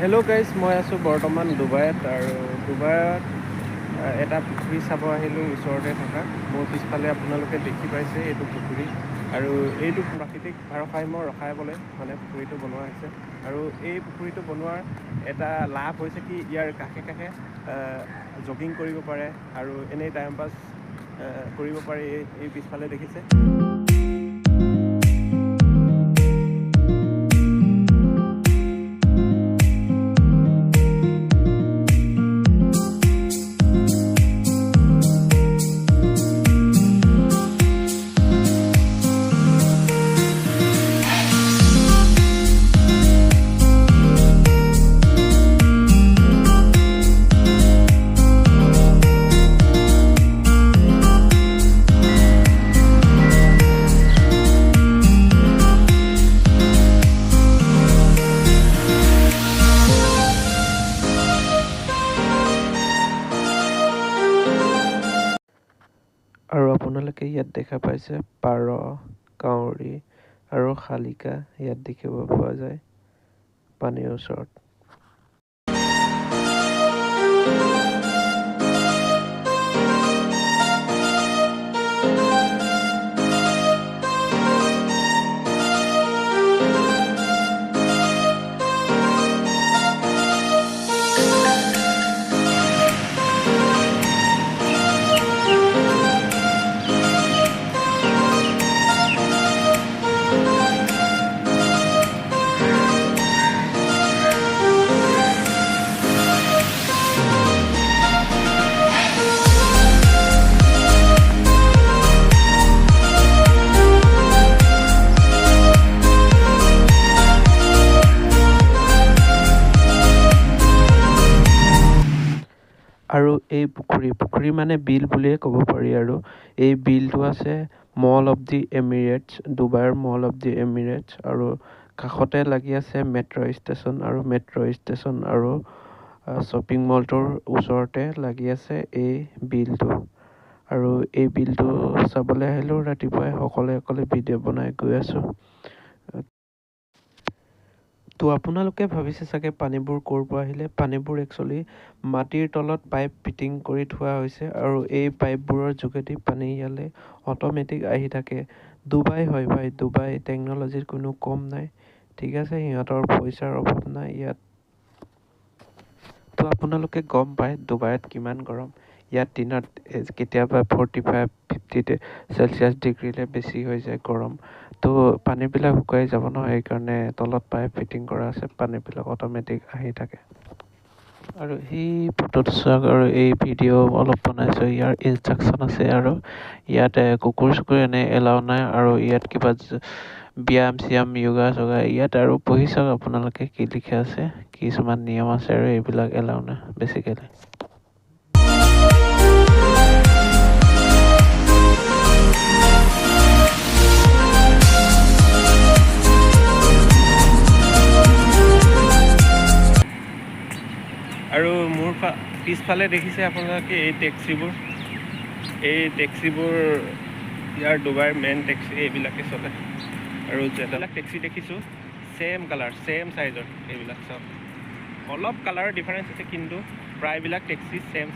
Hello' guys, মই আছোঁ বৰ্তমান ডুবাইত আৰু ডুবাইত এটা পুখুৰী চাব আহিলোঁ ওচৰতে থকা। মোৰ পিছফালে আপোনালোকে দেখি পাইছে এইটো পুখুৰী, আৰু এইটো প্ৰাকৃতিক ভাৰসাম্য ৰখাবলৈ মানে পুখুৰীটো বনোৱা হৈছে। আৰু এই পুখুৰীটো বনোৱাৰ এটা লাভ হৈছে কি ইয়াৰ কাষে কাষে জগিং কৰিব পাৰে আৰু এনেই টাইম পাছ কৰিব পাৰে। এই পিছফালে দেখিছে। আৰু আপোনালোকে ইয়াত দেখা পাইছে পাৰ, কাউৰী আৰু শালিকা ইয়াত দেখিব পোৱা যায় পানীৰ ওচৰত। আৰু এই পুখুৰী মানে বিল বুলিয়ে ক'ব পাৰি। আৰু এই বিলটো আছে মল অফ দি এমিৰেটছ, ডুবাইৰ মল অফ দি এমিৰেটছ। আৰু কাষতে লাগি আছে মেট্ৰ' ষ্টেচন, আৰু মেট্ৰ' ষ্টেচন আৰু শ্বপিং মলটোৰ ওচৰতে লাগি আছে এই বিলটো। আৰু এই বিলটো চাবলৈ আহিলেও ৰাতিপুৱাই অকলে ভিডিঅ' বনাই গৈ আছোঁ। তো আপোনালোকে ভাবিছে চাগে পানীবোৰ ক'ৰ পৰা আহিলে। পানীবোৰ একচুৱেলি মাটিৰ তলত পাইপ ফিটিং কৰি থোৱা হৈছে, আৰু এই পাইপবোৰৰ যোগেদি পানী ইয়ালৈ অট'মেটিক আহি থাকে। ডুবাই হয় ভাই, ডুবাই টেকন'লজিৰ কোনো কম নাই, ঠিক আছে। সিহঁতৰ পইচাৰ অভাৱ নাই ইয়াত। তো আপোনালোকে গম পায় ডুবাইত কিমান গৰম। ইয়াত দিনত কেতিয়াবা 45, 50 চেলচিয়াছ ডিগ্ৰীলৈ বেছি হৈ যায় গৰম। তো পানীবিলাক শুকাই যাব ন, সেইকাৰণে তলত পাইপ ফিটিং কৰা আছে, পানীবিলাক অট'মেটিক আহি থাকে। আৰু সেই ফটোটো চাওক, আৰু এই ভিডিঅ' অলপ বনাইছোঁ। ইয়াৰ ইনষ্ট্ৰাকশ্যন আছে, আৰু ইয়াত কুকুৰ চুকুৰ এনে এলাও নাই। আৰু ইয়াত কিবা ব্যায়াম চিয়াম য়োগা চগা ইয়াত আৰু পঢ়ি চাওক আপোনালোকে কি লিখা আছে। কিছুমান নিয়ম আছে, আৰু এইবিলাক এলাও নাই বেছিকেলি। আৰু মোৰ পিছফালে দেখিছে আপোনালোকে এই টেক্সিবোৰ ইয়াৰ ডুবাইৰ মেইন টেক্সি এইবিলাকে চলে। আৰু যেবিলাক টেক্সি দেখিছোঁ ছেম কালাৰ, ছেম চাইজৰ। এইবিলাক চব অলপ কালাৰৰ ডিফাৰেঞ্চ আছে, কিন্তু প্ৰায়বিলাক টেক্সি ছেম।